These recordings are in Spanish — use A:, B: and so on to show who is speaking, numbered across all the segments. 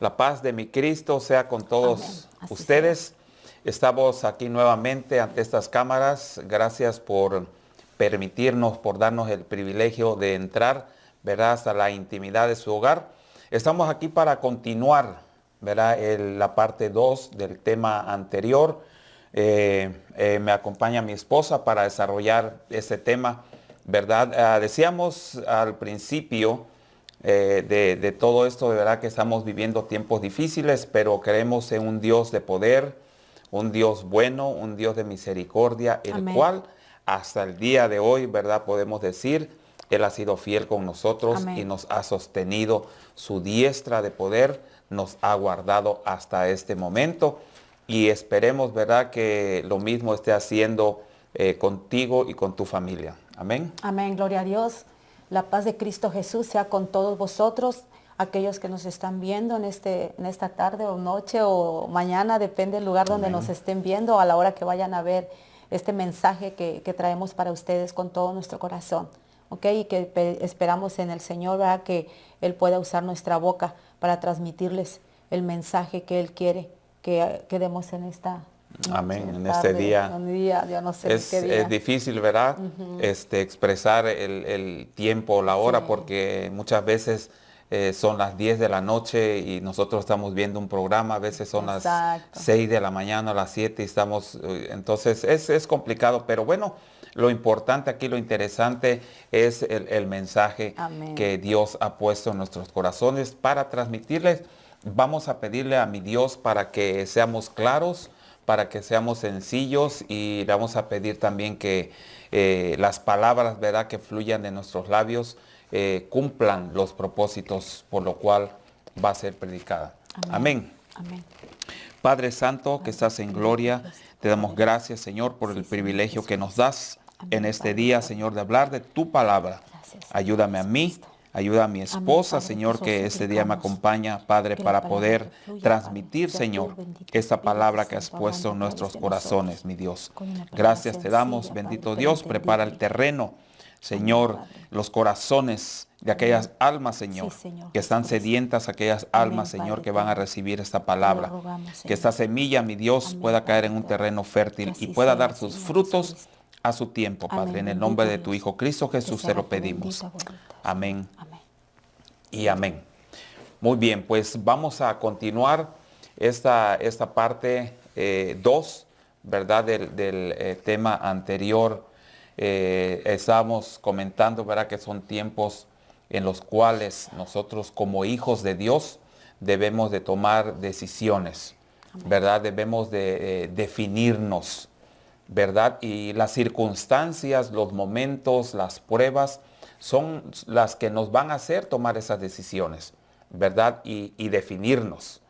A: La paz de mi Cristo sea con todos ustedes. Estamos aquí nuevamente ante estas cámaras. Gracias por permitirnos, por darnos el privilegio de entrar, ¿verdad?, hasta la intimidad de su hogar. Estamos aquí para continuar, ¿verdad?, la parte 2 del tema anterior. Me acompaña mi esposa para desarrollar este tema, ¿verdad? Decíamos al principio de todo esto, de verdad que estamos viviendo tiempos difíciles, pero creemos en un Dios de poder, un Dios bueno, un Dios de misericordia, el cual hasta el día de hoy, ¿verdad?, podemos decir, Él ha sido fiel con nosotros y nos ha sostenido. Su diestra de poder nos ha guardado hasta este momento. Y esperemos, ¿verdad?, que lo mismo esté haciendo contigo y con tu familia. Amén.
B: Amén, gloria a Dios. La paz de Cristo Jesús sea con todos vosotros, aquellos que nos están viendo en esta tarde o noche o mañana, depende del lugar donde nos estén viendo, a la hora que vayan a ver este mensaje que traemos para ustedes con todo nuestro corazón. ¿Ok? Y que esperamos en el Señor, ¿verdad?, que Él pueda usar nuestra boca para transmitirles el mensaje que Él quiere que demos en esta noche,
A: amén, en
B: tarde,
A: este día.
B: Un día, yo no sé qué día.
A: Es difícil, ¿verdad?, expresar el tiempo, la hora, porque muchas veces son las 10 de la noche y nosotros estamos viendo un programa, a veces son las 6 de la mañana, a las 7 y estamos, entonces es complicado, pero bueno, lo importante aquí, lo interesante es el mensaje que Dios ha puesto en nuestros corazones para transmitirles. Vamos a pedirle a mi Dios para que seamos claros, para que seamos sencillos, y le vamos a pedir también que las palabras, ¿verdad?, que fluyan de nuestros labios cumplan los propósitos por lo cual va a ser predicada. Amén.
B: Amén.
A: Padre Santo, que estás en gloria, te damos gracias, Señor, por el privilegio que nos das en este día, Señor, de hablar de tu palabra. Ayúdame a mí, ayuda a mi esposa, Señor, que este día me acompaña, Padre, para poder transmitir, Señor, esta palabra que has puesto en nuestros corazones, mi Dios. Gracias te damos, bendito Dios, prepara el terreno, Señor, los corazones de aquellas almas, Señor, que están sedientas, aquellas almas, Señor, que van a recibir esta palabra. Que esta semilla, mi Dios, pueda caer en un terreno fértil y pueda dar sus frutos a su tiempo, Padre. En el nombre de tu Hijo Cristo Jesús te lo pedimos. Amén y amén. Muy bien, pues vamos a continuar esta parte 2, ¿verdad?, del tema anterior. Estábamos comentando, ¿verdad?, que son tiempos en los cuales nosotros como hijos de Dios debemos de tomar decisiones, ¿verdad? Debemos de definirnos, ¿verdad? Y las circunstancias, los momentos, las pruebas son las que nos van a hacer tomar esas decisiones, ¿verdad? Y definirnos.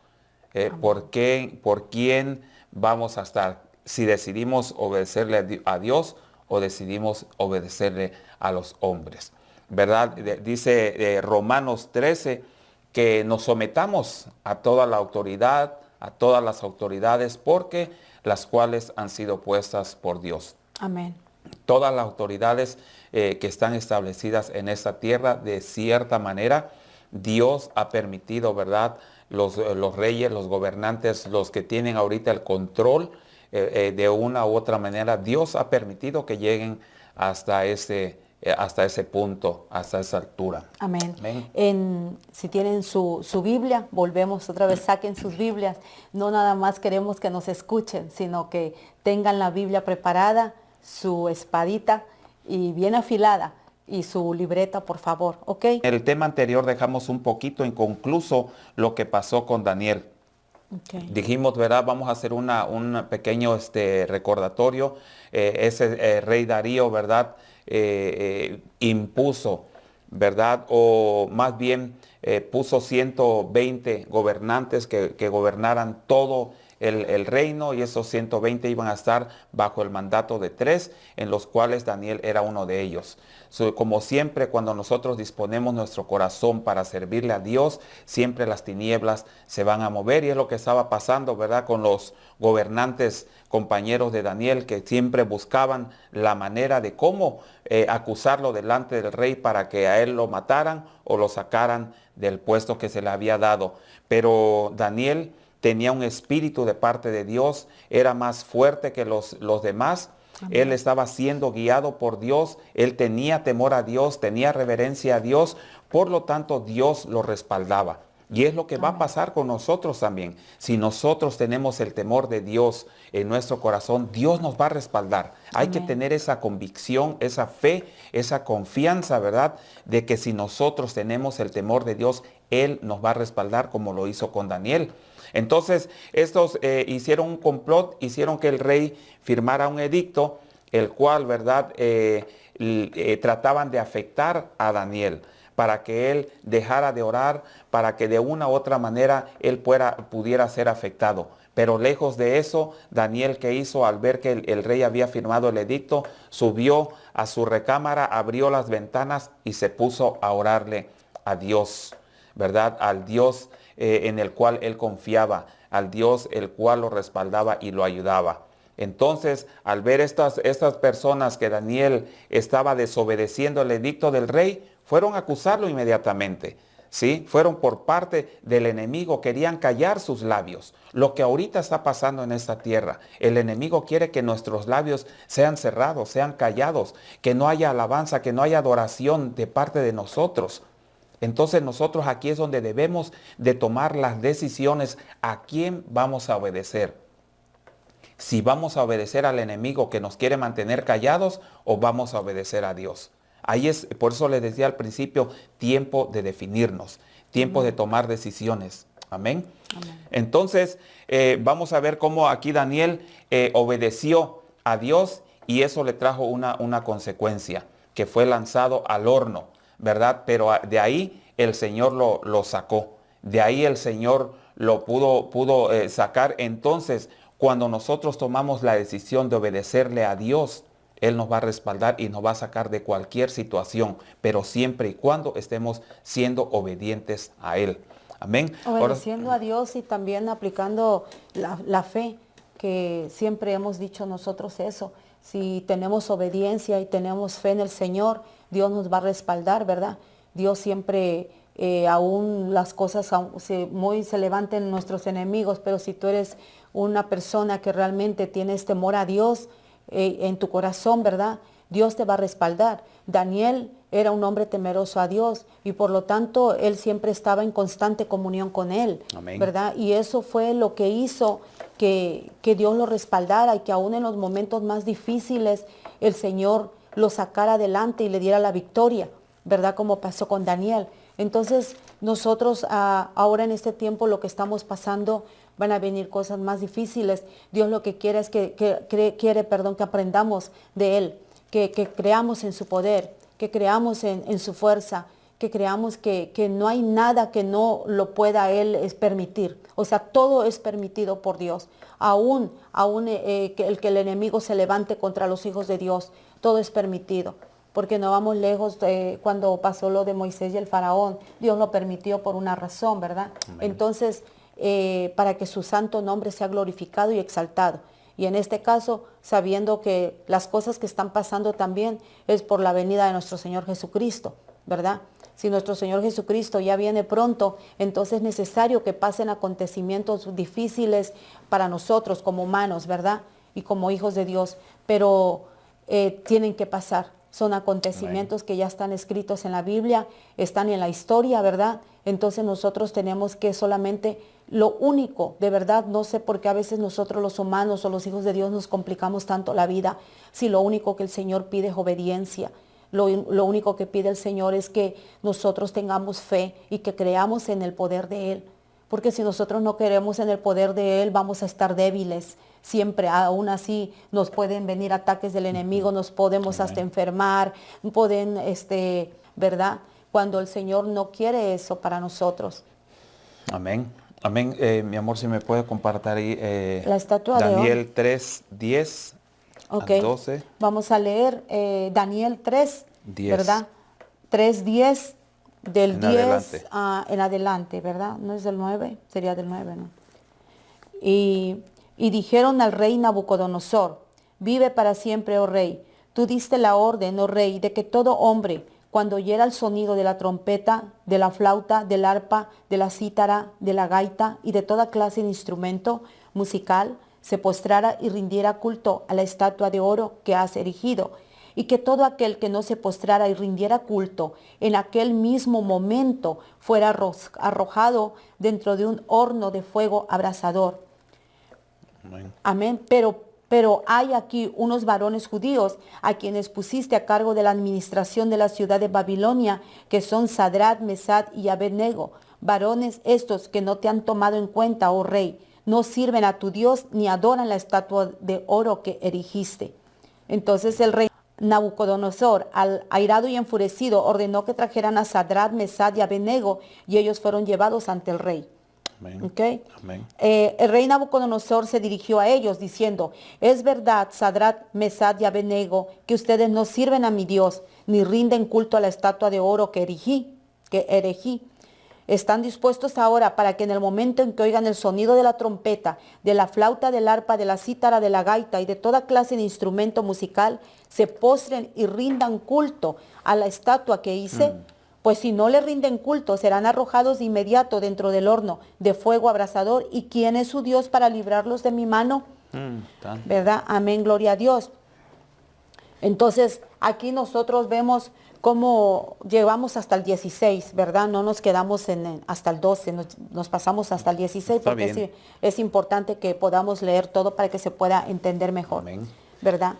A: ¿Por quién vamos a estar? Si decidimos obedecerle a Dios o decidimos obedecerle a los hombres, ¿verdad? Dice Romanos 13 que nos sometamos a toda la autoridad, a todas las autoridades, porque las cuales han sido puestas por Dios.
B: Amén.
A: Todas las autoridades que están establecidas en esta tierra, de cierta manera, Dios ha permitido, ¿verdad?, los reyes, los gobernantes, los que tienen ahorita el control, de una u otra manera, Dios ha permitido que lleguen hasta ese punto, hasta esa altura.
B: Amén.
A: Amén.
B: Si tienen su Biblia, volvemos otra vez, saquen sus Biblias. No nada más queremos que nos escuchen, sino que tengan la Biblia preparada, su espadita y bien afilada, y su libreta, por favor, ¿ok?
A: En el tema anterior dejamos un poquito inconcluso lo que pasó con Daniel. Dijimos, ¿verdad? Vamos a hacer un pequeño recordatorio. Ese rey Darío, ¿verdad?, impuso, ¿verdad?, o más bien puso 120 gobernantes que gobernaran todo el reino, y esos 120 iban a estar bajo el mandato de 3, en los cuales Daniel era uno de ellos. Como siempre, cuando nosotros disponemos nuestro corazón para servirle a Dios, siempre las tinieblas se van a mover, y es lo que estaba pasando, ¿verdad?, con los gobernantes compañeros de Daniel, que siempre buscaban la manera de cómo acusarlo delante del rey para que a él lo mataran o lo sacaran del puesto que se le había dado. Pero Daniel tenía un espíritu de parte de Dios, era más fuerte que los demás. Amén. Él estaba siendo guiado por Dios, él tenía temor a Dios, tenía reverencia a Dios, por lo tanto Dios lo respaldaba. Y es lo que va a pasar con nosotros también. Si nosotros tenemos el temor de Dios en nuestro corazón, Dios nos va a respaldar. Hay que tener esa convicción, esa fe, esa confianza, ¿verdad?, de que si nosotros tenemos el temor de Dios, Él nos va a respaldar, como lo hizo con Daniel. Entonces, estos hicieron un complot, hicieron que el rey firmara un edicto, el cual, ¿verdad?, trataban de afectar a Daniel, para que él dejara de orar, para que de una u otra manera él pudiera ser afectado. Pero lejos de eso, Daniel, ¿qué hizo? Al ver que el rey había firmado el edicto, subió a su recámara, abrió las ventanas y se puso a orarle a Dios, ¿verdad? Al Dios en el cual él confiaba, al Dios el cual lo respaldaba y lo ayudaba. Entonces, al ver estas personas que Daniel estaba desobedeciendo el edicto del rey, fueron a acusarlo inmediatamente, ¿sí? Fueron por parte del enemigo, querían callar sus labios. Lo que ahorita está pasando en esta tierra, el enemigo quiere que nuestros labios sean cerrados, sean callados, que no haya alabanza, que no haya adoración de parte de nosotros. Entonces nosotros aquí es donde debemos de tomar las decisiones a quién vamos a obedecer. Si vamos a obedecer al enemigo que nos quiere mantener callados o vamos a obedecer a Dios. Ahí es, por eso les decía al principio, tiempo de definirnos, tiempo de tomar decisiones. Amén. Amén. Entonces, vamos a ver cómo aquí Daniel obedeció a Dios, y eso le trajo una consecuencia, que fue lanzado al horno, ¿verdad? Pero de ahí el Señor lo sacó, de ahí el Señor lo pudo sacar. Entonces, cuando nosotros tomamos la decisión de obedecerle a Dios, Él nos va a respaldar y nos va a sacar de cualquier situación, pero siempre y cuando estemos siendo obedientes a Él. Amén.
B: Obedeciendo a Dios y también aplicando la fe, que siempre hemos dicho nosotros eso. Si tenemos obediencia y tenemos fe en el Señor, Dios nos va a respaldar, ¿verdad? Dios siempre, aún las cosas se levanten nuestros enemigos, pero si tú eres una persona que realmente tienes temor a Dios en tu corazón, ¿verdad?, Dios te va a respaldar. Daniel era un hombre temeroso a Dios y por lo tanto él siempre estaba en constante comunión con él. Amén. ¿Verdad? Y eso fue lo que hizo que Dios lo respaldara y que aún en los momentos más difíciles el Señor lo sacara adelante y le diera la victoria, ¿verdad? Como pasó con Daniel. Entonces nosotros ahora en este tiempo lo que estamos pasando, van a venir cosas más difíciles. Dios lo que quiere es que aprendamos de Él, que creamos en su poder, que creamos en su fuerza, que creamos que no hay nada que no lo pueda Él permitir. O sea, todo es permitido por Dios. Aún que el enemigo se levante contra los hijos de Dios, todo es permitido. Porque no vamos lejos, cuando pasó lo de Moisés y el faraón, Dios lo permitió por una razón, ¿verdad? Amén. Entonces, para que su santo nombre sea glorificado y exaltado. Y en este caso, sabiendo que las cosas que están pasando también es por la venida de nuestro Señor Jesucristo, ¿verdad? Si nuestro Señor Jesucristo ya viene pronto, entonces es necesario que pasen acontecimientos difíciles para nosotros como humanos, ¿verdad? Y como hijos de Dios, pero tienen que pasar. Son acontecimientos que ya están escritos en la Biblia, están en la historia, ¿verdad? Entonces nosotros tenemos que solamente, lo único, de verdad, no sé por qué a veces nosotros los humanos o los hijos de Dios nos complicamos tanto la vida, si lo único que el Señor pide es obediencia. Lo único que pide el Señor es que nosotros tengamos fe y que creamos en el poder de Él. Porque si nosotros no creemos en el poder de Él, vamos a estar débiles. Siempre, aún así, nos pueden venir ataques del enemigo, nos podemos hasta enfermar, pueden, ¿verdad? Cuando el Señor no quiere eso para nosotros.
A: Amén. Amén. Mi amor, si me puede compartir ahí
B: La estatua de oro.
A: Daniel 3, 10
B: Ok,
A: al 12.
B: vamos a leer Daniel 3,
A: 10.
B: ¿verdad? 3, 10, del
A: En
B: 10
A: adelante.
B: en adelante, ¿verdad? No es del 9, sería del 9, ¿no? Y dijeron al rey Nabucodonosor, vive para siempre, oh rey. Tú diste la orden, oh rey, de que todo hombre, cuando oyera el sonido de la trompeta, de la flauta, del arpa, de la cítara, de la gaita y de toda clase de instrumento musical, se postrara y rindiera culto a la estatua de oro que has erigido, y que todo aquel que no se postrara y rindiera culto en aquel mismo momento fuera arrojado dentro de un horno de fuego abrasador.
A: Amén.
B: Amén. Pero hay aquí unos varones judíos a quienes pusiste a cargo de la administración de la ciudad de Babilonia, que son Sadrat, Mesad y Abednego. Varones estos que no te han tomado en cuenta, oh rey, no sirven a tu Dios ni adoran la estatua de oro que erigiste. Entonces el rey Nabucodonosor, airado y enfurecido, ordenó que trajeran a Sadrat, Mesad y Abednego, y ellos fueron llevados ante el rey.
A: Amén.
B: Okay.
A: Amén.
B: El rey Nabucodonosor se dirigió a ellos diciendo, es verdad, Sadrat, Mesad y Abednego, que ustedes no sirven a mi Dios, ni rinden culto a la estatua de oro que erigí. Están dispuestos ahora para que en el momento en que oigan el sonido de la trompeta, de la flauta, del arpa, de la cítara, de la gaita y de toda clase de instrumento musical, se postren y rindan culto a la estatua que hice. Pues si no le rinden culto, serán arrojados de inmediato dentro del horno de fuego abrasador. ¿Y quién es su Dios para librarlos de mi mano? ¿Verdad? Amén, gloria a Dios. Entonces, aquí nosotros vemos cómo llevamos hasta el 16, ¿verdad? No nos quedamos hasta el 12, nos pasamos hasta el 16,
A: Está
B: porque
A: bien.
B: es importante que podamos leer todo para que se pueda entender mejor,
A: Amén.
B: ¿verdad?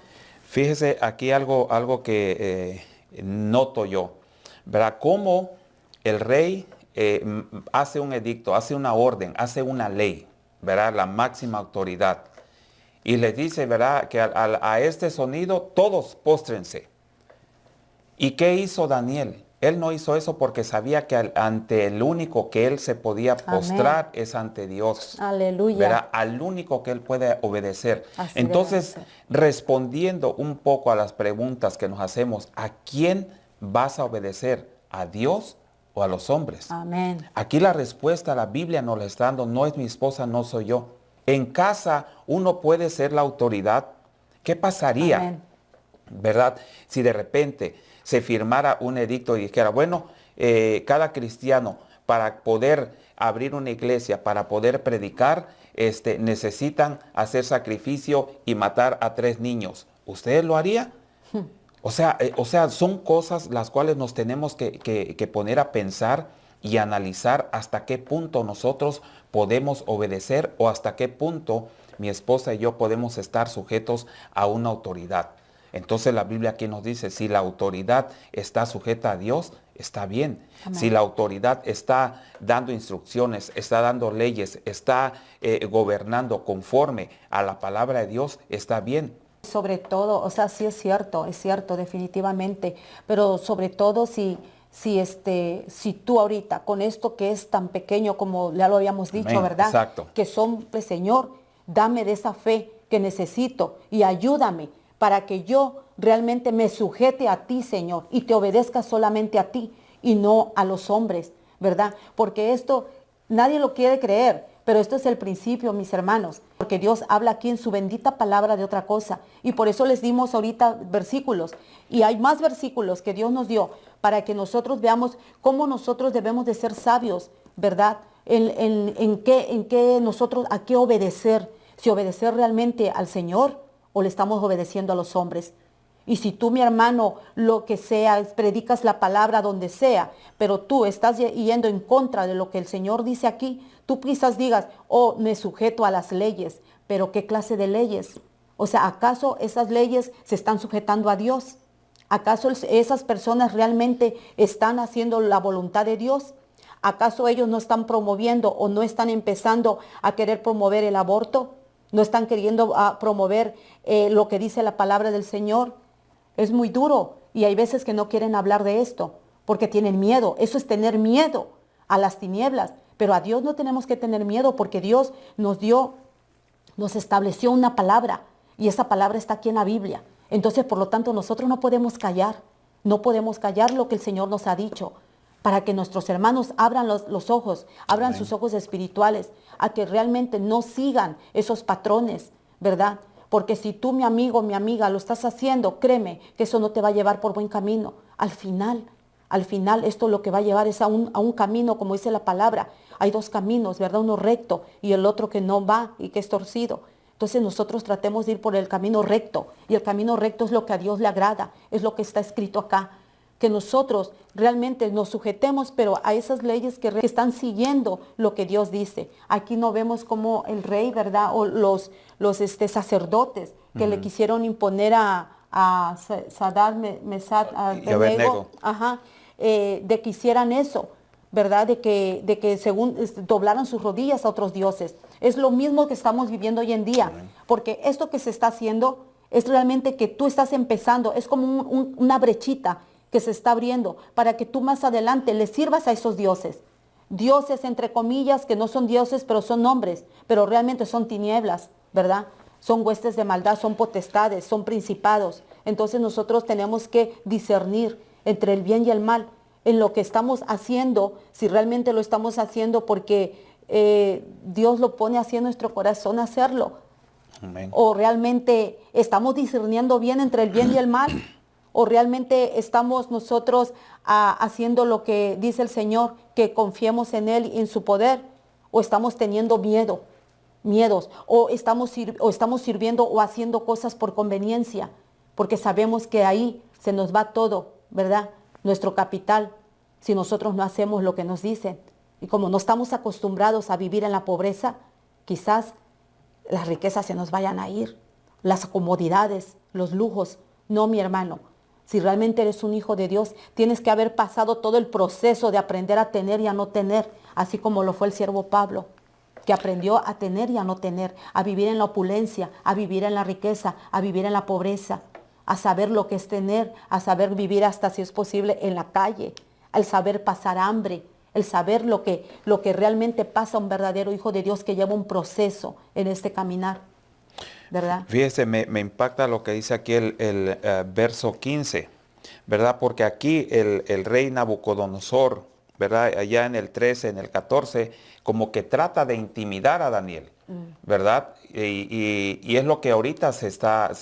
A: Fíjese aquí algo que noto yo, ¿verdad? Cómo el rey hace un edicto, hace una orden, hace una ley, ¿verdad? La máxima autoridad. Y les dice, ¿verdad? Que a este sonido todos póstrense. ¿Y qué hizo Daniel? Él no hizo eso porque sabía que ante el único que él se podía postrar es ante Dios.
B: Aleluya.
A: ¿Verdad? Al único que él puede obedecer.
B: Así
A: Entonces,
B: debe ser.
A: respondiendo un poco a las preguntas que nos hacemos, ¿a quién vas a obedecer? ¿A Dios o a los hombres?
B: Amén.
A: Aquí la respuesta, la Biblia nos la está dando, no es mi esposa, no soy yo. En casa uno puede ser la autoridad. ¿Qué pasaría?
B: Amén.
A: ¿Verdad? Si de repente se firmara un edicto y dijera, bueno, cada cristiano para poder abrir una iglesia, para poder predicar, necesitan hacer sacrificio y matar a 3 niños. ¿Usted lo haría? O sea, son cosas las cuales nos tenemos que poner a pensar y analizar hasta qué punto nosotros podemos obedecer o hasta qué punto mi esposa y yo podemos estar sujetos a una autoridad. Entonces la Biblia aquí nos dice, si la autoridad está sujeta a Dios, está bien.
B: Amén.
A: Si la autoridad está dando instrucciones, está dando leyes, está gobernando conforme a la palabra de Dios, está bien.
B: Sobre todo, o sea, sí es cierto, definitivamente, pero sobre todo si tú ahorita, con esto que es tan pequeño como ya lo habíamos dicho,
A: Amén.
B: ¿verdad?
A: Exacto.
B: Que son, pues, Señor, dame de esa fe que necesito y ayúdame para que yo realmente me sujete a ti, Señor, y te obedezca solamente a ti y no a los hombres, ¿verdad? Porque esto nadie lo quiere creer, pero esto es el principio, mis hermanos, porque Dios habla aquí en su bendita palabra de otra cosa. Y por eso les dimos ahorita versículos. Y hay más versículos que Dios nos dio para que nosotros veamos cómo nosotros debemos de ser sabios, ¿verdad? En qué nosotros, a qué obedecer. Si obedecer realmente al Señor o le estamos obedeciendo a los hombres. Y si tú, mi hermano, lo que sea, predicas la palabra donde sea, pero tú estás yendo en contra de lo que el Señor dice aquí, tú quizás digas, oh, me sujeto a las leyes, pero ¿qué clase de leyes? O sea, ¿acaso esas leyes se están sujetando a Dios? ¿Acaso esas personas realmente están haciendo la voluntad de Dios? ¿Acaso ellos no están promoviendo o no están empezando a querer promover el aborto? ¿No están queriendo promover lo que dice la palabra del Señor? Es muy duro y hay veces que no quieren hablar de esto porque tienen miedo. Eso es tener miedo a las tinieblas. Pero a Dios no tenemos que tener miedo porque Dios nos estableció una palabra y esa palabra está aquí en la Biblia. Entonces, por lo tanto, nosotros no podemos callar. No podemos callar lo que el Señor nos ha dicho, para que nuestros hermanos abran los ojos, abran sus ojos espirituales, a que realmente no sigan esos patrones, ¿verdad? Porque si tú, mi amigo, mi amiga, lo estás haciendo, créeme que eso no te va a llevar por buen camino. Al final, esto lo que va a llevar es a un camino, como dice la palabra. Hay dos caminos, ¿verdad? Uno recto y el otro que no va y que es torcido. Entonces nosotros tratemos de ir por el camino recto, y el camino recto es lo que a Dios le agrada, es lo que está escrito acá. Que nosotros realmente nos sujetemos, pero a esas leyes que están siguiendo lo que Dios dice. Aquí no vemos como el rey, ¿verdad? O los sacerdotes que le quisieron imponer a Sadar, Mesad, Abednego, de que hicieran eso, ¿verdad? De que según doblaran sus rodillas a otros dioses. Es lo mismo que estamos viviendo hoy en día, porque esto que se está haciendo es realmente que tú estás empezando, es como una brechita que se está abriendo para que tú más adelante le sirvas a esos dioses. Dioses, entre comillas, que no son dioses, pero son hombres, pero realmente son tinieblas, ¿verdad? Son huestes de maldad, son potestades, son principados. Entonces nosotros tenemos que discernir entre el bien y el mal en lo que estamos haciendo, si realmente lo estamos haciendo porque Dios lo pone así en nuestro corazón hacerlo.
A: Amén.
B: O realmente estamos discerniendo bien entre el bien y el mal, o realmente estamos nosotros haciendo lo que dice el Señor, que confiemos en Él y en su poder, o estamos teniendo miedos, o estamos sirviendo o haciendo cosas por conveniencia, porque sabemos que ahí se nos va todo, ¿verdad? Nuestro capital, si nosotros no hacemos lo que nos dicen. Y como no estamos acostumbrados a vivir en la pobreza, quizás las riquezas se nos vayan a ir, las comodidades, los lujos. No, mi hermano, si realmente eres un hijo de Dios, tienes que haber pasado todo el proceso de aprender a tener y a no tener, así como lo fue el siervo Pablo, que aprendió a tener y a no tener, a vivir en la opulencia, a vivir en la riqueza, a vivir en la pobreza, a saber lo que es tener, a saber vivir hasta, si es posible, en la calle, al saber pasar hambre, el saber lo que realmente pasa a un verdadero hijo de Dios que lleva un proceso en este caminar, ¿verdad?
A: Fíjese, me impacta lo que dice aquí el verso 15, ¿verdad? Porque aquí el rey Nabucodonosor, ¿verdad? Allá en el 13, en el 14, como que trata de intimidar a Daniel, ¿verdad? Y es lo que ahorita se está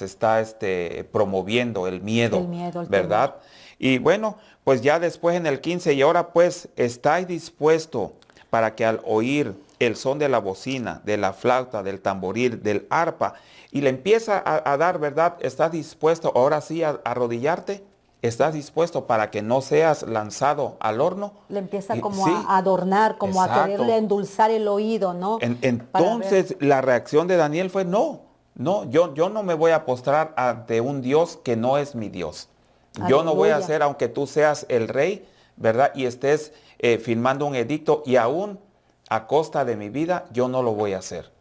A: promoviendo, el miedo, ¿verdad?
B: Temor.
A: Y bueno, pues ya después en el 15, y ahora pues estáis dispuesto para que al oír el son de la bocina, de la flauta, del tamboril, del arpa, y le empieza a dar, ¿verdad? ¿Estás dispuesto ahora sí a arrodillarte? ¿Estás dispuesto para que no seas lanzado al horno?
B: Le empieza como
A: sí,
B: a adornar, como
A: exacto.
B: a quererle endulzar el oído, ¿no?
A: Entonces la reacción de Daniel fue, no, yo no me voy a postrar ante un Dios que no es mi Dios. Yo no voy a hacer, aunque tú seas el rey, ¿verdad? Y estés firmando un edicto y aún a costa de mi vida, yo no lo voy a hacer,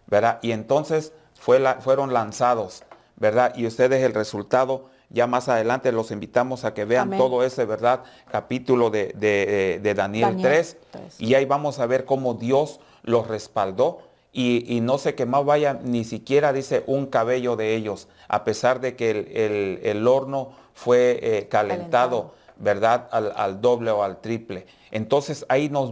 A: ¿verdad? Y entonces fueron lanzados, ¿verdad? Y ustedes el resultado, ya más adelante los invitamos a que vean
B: Amén.
A: todo ese, ¿verdad? Capítulo de Daniel 3. Y ahí vamos a ver cómo Dios los respaldó. Y no se quemó, vaya, ni siquiera dice un cabello de ellos, a pesar de que el horno fue calentado, ¿verdad? Al doble o al triple. Entonces ahí nos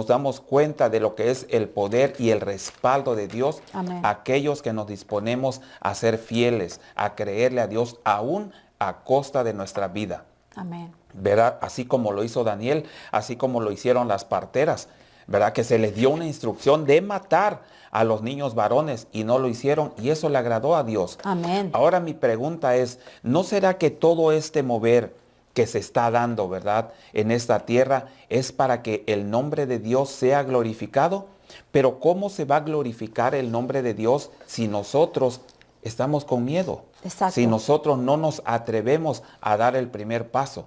A: damos cuenta de lo que es el poder y el respaldo de Dios.
B: Amén.
A: Aquellos que nos disponemos a ser fieles, a creerle a Dios aún a costa de nuestra vida.
B: Amén.
A: ¿Verdad? Así como lo hizo Daniel, así como lo hicieron las parteras, ¿verdad? Que se les dio una instrucción de matar a los niños varones y no lo hicieron, y eso le agradó a Dios.
B: Amén.
A: Ahora mi pregunta es, ¿no será que todo este mover que se está dando, ¿verdad?, en esta tierra es para que el nombre de Dios sea glorificado? Pero ¿cómo se va a glorificar el nombre de Dios si nosotros estamos con miedo?
B: Exacto.
A: Si nosotros no nos atrevemos a dar el primer paso.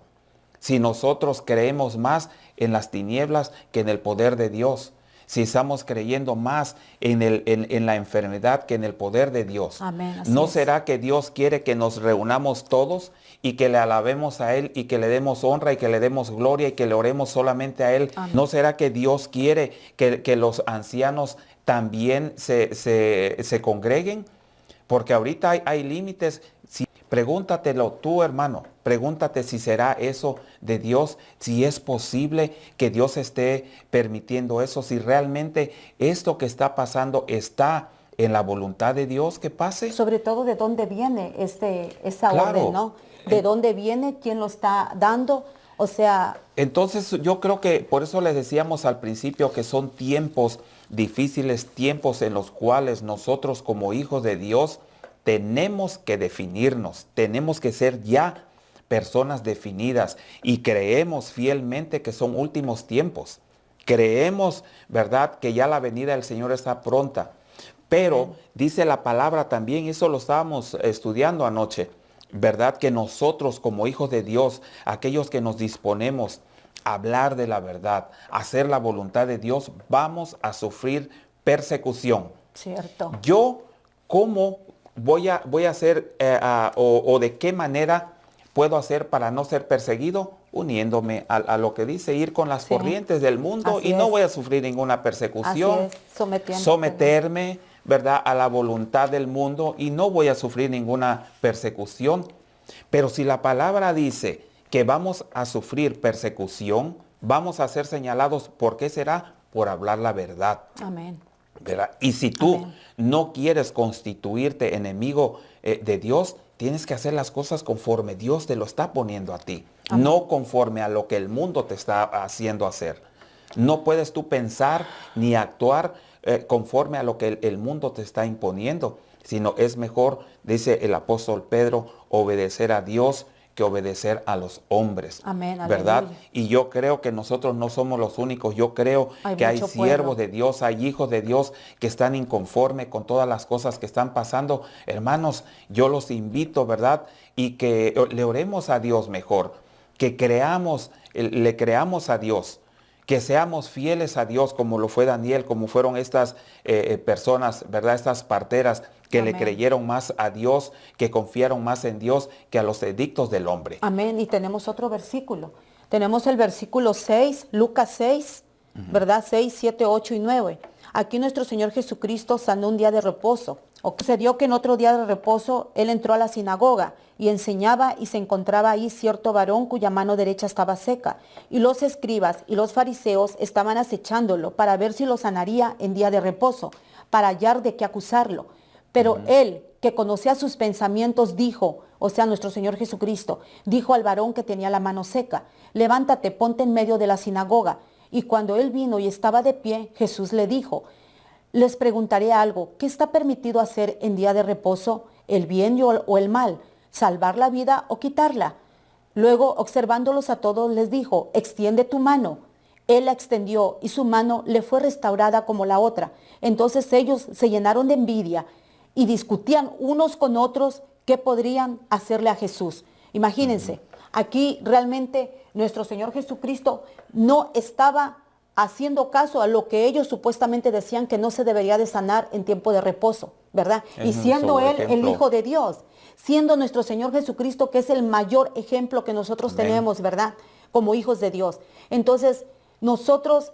A: Si nosotros creemos más en las tinieblas que en el poder de Dios. si estamos creyendo más en la enfermedad que en el poder de Dios.
B: Amén, así
A: ¿No
B: es.
A: será que Dios quiere que nos reunamos todos y que le alabemos a Él y que le demos honra y que le demos gloria y que le oremos solamente a Él?
B: Amén.
A: ¿No será que Dios quiere que los ancianos también se congreguen? Porque ahorita hay límites. Pregúntatelo tú, hermano, pregúntate si será eso de Dios, si es posible que Dios esté permitiendo eso, si realmente esto que está pasando está en la voluntad de Dios que pase.
B: Sobre todo de dónde viene esa
A: Claro.
B: orden, ¿no? De dónde viene, quién lo está dando, o sea...
A: Entonces yo creo que por eso les decíamos al principio que son tiempos difíciles, tiempos en los cuales nosotros como hijos de Dios tenemos que definirnos, tenemos que ser ya personas definidas y creemos fielmente que son últimos tiempos. Creemos, ¿verdad?, que ya la venida del Señor está pronta. Pero dice la palabra también, eso lo estábamos estudiando anoche, ¿verdad?, que nosotros como hijos de Dios, aquellos que nos disponemos a hablar de la verdad, a hacer la voluntad de Dios, vamos a sufrir persecución.
B: Cierto.
A: Yo, ¿cómo voy a hacer o de qué manera puedo hacer para no ser perseguido? Uniéndome a lo que dice, ir con las corrientes del mundo y no voy a sufrir ninguna persecución.
B: Así es,
A: someterme, ¿verdad?, a la voluntad del mundo y no voy a sufrir ninguna persecución. Pero si la palabra dice que vamos a sufrir persecución, vamos a ser señalados, ¿por qué será? Por hablar la verdad.
B: Amén.
A: ¿Verdad? Y si tú no quieres constituirte enemigo de Dios, tienes que hacer las cosas conforme Dios te lo está poniendo a ti, no conforme a lo que el mundo te está haciendo hacer. No puedes tú pensar ni actuar conforme a lo que el mundo te está imponiendo, sino es mejor, dice el apóstol Pedro, obedecer a Dios que obedecer a los hombres.
B: Amén,
A: ¿verdad?
B: aleluya.
A: Y yo creo que nosotros no somos los únicos. Yo creo que hay
B: mucho
A: siervos
B: pueblo.
A: de Dios, hay hijos de Dios que están inconformes con todas las cosas que están pasando. Hermanos, yo los invito, ¿verdad? Y que le oremos a Dios mejor, que creamos, le creamos a Dios, que seamos fieles a Dios como lo fue Daniel, como fueron estas personas, ¿verdad? Estas parteras que
B: Amén.
A: le creyeron más a Dios, que confiaron más en Dios que a los edictos del hombre.
B: Amén. Y tenemos otro versículo. Tenemos el versículo 6, Lucas 6, ¿verdad? 6, 7, 8 y 9. Aquí nuestro Señor Jesucristo sanó un día de reposo. Sucedió que en otro día de reposo Él entró a la sinagoga y enseñaba, y se encontraba ahí cierto varón cuya mano derecha estaba seca. Y los escribas y los fariseos estaban acechándolo para ver si lo sanaría en día de reposo, para hallar de qué acusarlo. Pero Él, que conocía sus pensamientos, dijo, o sea, nuestro Señor Jesucristo, dijo al varón que tenía la mano seca: levántate, ponte en medio de la sinagoga. Y cuando él vino y estaba de pie, Jesús le dijo: les preguntaré algo, ¿qué está permitido hacer en día de reposo, el bien o el mal, salvar la vida o quitarla? Luego, observándolos a todos, les dijo: extiende tu mano. Él la extendió y su mano le fue restaurada como la otra. Entonces ellos se llenaron de envidia y discutían unos con otros qué podrían hacerle a Jesús. Imagínense, aquí realmente nuestro Señor Jesucristo no estaba haciendo caso a lo que ellos supuestamente decían que no se debería de sanar en tiempo de reposo, ¿verdad? Y siendo Él el Hijo de Dios, siendo nuestro Señor Jesucristo, que es el mayor ejemplo que nosotros tenemos, ¿verdad? Como hijos de Dios. Entonces, nosotros,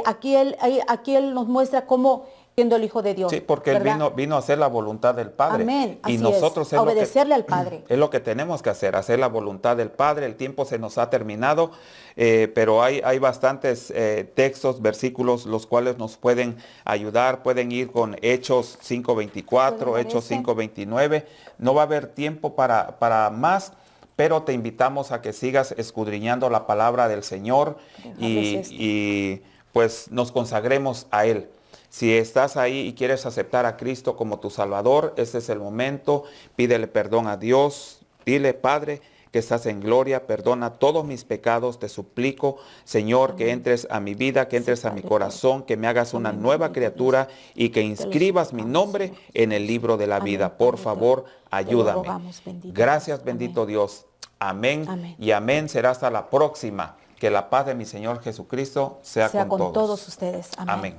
B: aquí él nos muestra cómo siendo el Hijo de Dios.
A: Sí, porque
B: ¿verdad?
A: Él vino a hacer la voluntad del Padre.
B: Amén.
A: Y
B: Así
A: nosotros
B: es, obedecerle al Padre.
A: Es lo que tenemos que hacer la voluntad del Padre. El tiempo se nos ha terminado, pero hay bastantes textos, versículos, los cuales nos pueden ayudar. Pueden ir con Hechos 5:24, Hechos 5:29. No va a haber tiempo para más, pero te invitamos a que sigas escudriñando la palabra del Señor y pues nos consagremos a Él. Si estás ahí y quieres aceptar a Cristo como tu Salvador, este es el momento. Pídele perdón a Dios. Dile: Padre, que estás en gloria, perdona todos mis pecados. Te suplico, Señor, que entres a mi vida, que entres a mi corazón, que me hagas una nueva criatura y que inscribas mi nombre en el libro de la vida. Por favor, ayúdame. Gracias, bendito Dios. Amén y amén. Será hasta la próxima. Que la paz de mi Señor Jesucristo sea
B: sea
A: con
B: con todos ustedes. Amén.
A: Amén.